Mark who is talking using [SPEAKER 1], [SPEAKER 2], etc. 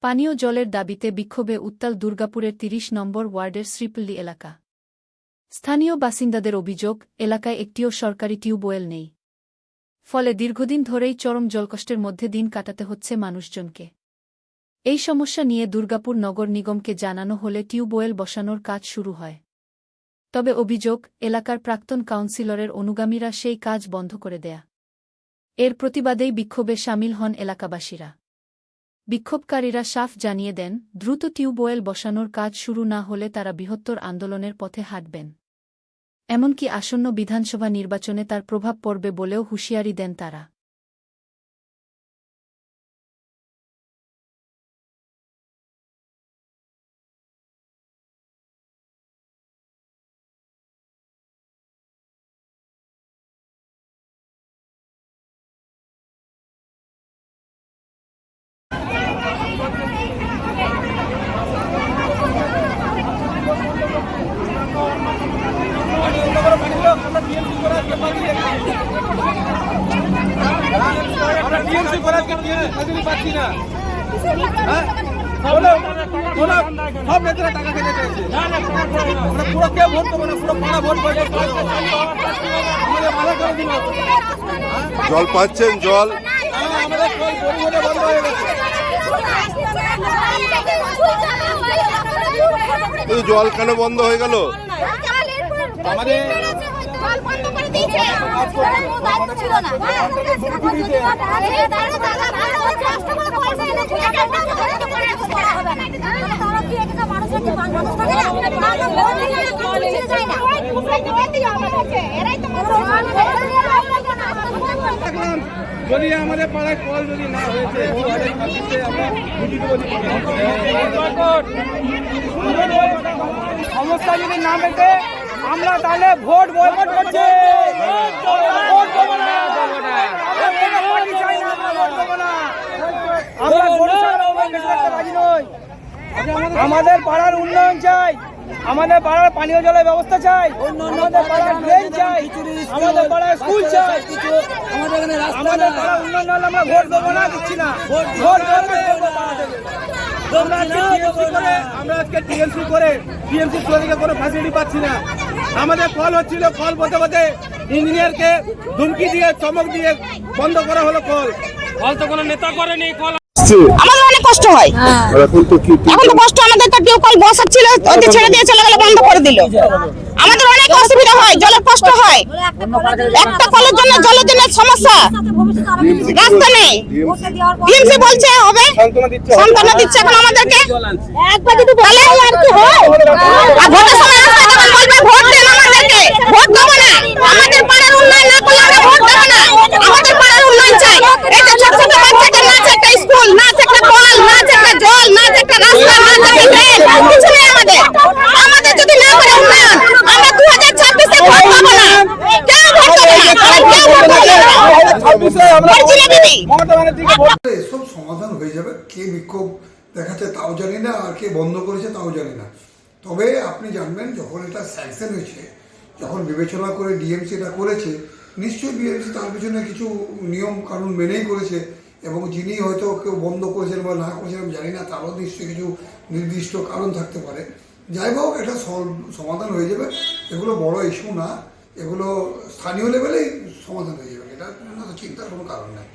[SPEAKER 1] পানীয় জলের দাবিতে বিক্ষোভে উত্তাল দুর্গাপুরের ৩০ নম্বর ওয়ার্ডের শ্রীপল্লী এলাকা। স্থানীয় বাসিন্দাদের অভিযোগ, এলাকায় একটিও সরকারি টিউবওয়েল নেই। ফলে দীর্ঘদিন ধরেই চরম জলকষ্টের মধ্যে দিন কাটাতে হচ্ছে মানুষজনকে। এই সমস্যা নিয়ে দুর্গাপুর নগর নিগমকে জানানো হলে টিউবওয়েল বসানোর কাজ শুরু হয়। তবে অভিযোগ, এলাকার প্রাক্তন কাউন্সিলরের অনুগামীরা সেই কাজ বন্ধ করে দেয়া। এর প্রতিবাদেই বিক্ষোভে শামিল হন এলাকাবাসীরা। বিক্ষোভকারীরা সাফ জানিয়ে দেন, দ্রুত টিউবওয়েল বসানোর কাজ শুরু না হলে তারা বৃহত্তর আন্দোলনের পথে হাঁটবেন। এমনকি আসন্ন বিধানসভা নির্বাচনে তার প্রভাব পড়বে বলেও হুঁশিয়ারি দেন তারা।
[SPEAKER 2] জল পাচ্ছেন? জল জল কেন বন্ধ হয়ে গেল?
[SPEAKER 3] যদি আমাদের পাড়ায় কল যদি না হয়েছে সমস্যা যদি না মেটে আমরা তাহলে ভোট বয়কট করছি। আমাদের পাড়ার উন্নয়ন চাই, আমাদের পাড়ার পানীয় জলের ব্যবস্থা চাই, আমাদের পাড়ার ড্রেন চাই, আমাদের পাড়ার স্কুল চাই। আমাদের পাড়ার উন্নয়ন হলে আমরা ভোট দেবো না, দিচ্ছি না ভোট। আমরা আজকে টিএমসি করে কোনো ফ্যাসিলিটি পাচ্ছি না। আমাদের কল হচ্ছিল, কল বলতে বলতে ইঞ্জিনিয়ারকে ধুমকি দিয়ে চমক দিয়ে বন্ধ করা হলো কল। কল তো কোনো নেতা করেনি। কল
[SPEAKER 4] আমাদের অনেক কষ্ট হয়, এখন তো কষ্ট। আমাদের তো টিউবওয়েল বসাচ্ছিল, ওদের ছেড়ে দিয়ে চলে গেল, বন্ধ করে দিল। আমাদের অনেক অসুবিধা হয়, জলের কষ্ট হয়। একটা কলের জন্য জলের জন্য সমস্যা, রাস্তা নেই। টিএমসি বলছে হবে, সান্ত্বনা দিচ্ছে এখন আমাদেরকে। একবার যদি বলে আর কি হয়, আর ভোটের সময় রাস্তায় যখন বলবে ভোট দেন আমাদেরকে, ভোট দেবো না। আমাদের পাড়ার উন্নয়ন না করলে আমরা ভোট দেবো না। আমাদের পাড়ার উন্নয়ন চাই। এটা ছোট ছোট বাচ্চাদের না আছে একটা স্কুল, না আছে একটা কল, না আছে একটা জল, না আছে একটা রাস্তা, না আছে একটা ড্রেন, কিছু নেই আমাদের। আমাদের যদি না করে উন্নয়ন, আমরা 2026-এ ভোট পাবো না। কেউ ভোট পাবো না, কেউ ভোট পাবো না।
[SPEAKER 5] এসব সমাধান হয়ে যাবে। কে বিক্ষোভ দেখাচ্ছে তাও জানি না, আর কে বন্ধ করেছে তাও জানি না। তবে আপনি জানবেন, যখন এটা স্যাংশন হয়েছে, যখন বিবেচনা করে ডিএমসি এটা করেছে, নিশ্চয়ই ডিএমসি তার পিছনে কিছু নিয়ম কানুন মেনেই করেছে, এবং যিনি হয়তো কেউ বন্ধ করেছেন বা না করেছেন আমি জানি না, তারও নিশ্চয়ই কিছু নির্দিষ্ট কারণ থাকতে পারে। যাই হোক, এটা সমাধান হয়ে যাবে। এগুলো বড় ইস্যু না, এগুলো স্থানীয় লেভেলেই সমাধান হয়ে যাবে। এটা চিন্তার কোনো কারণ নেই।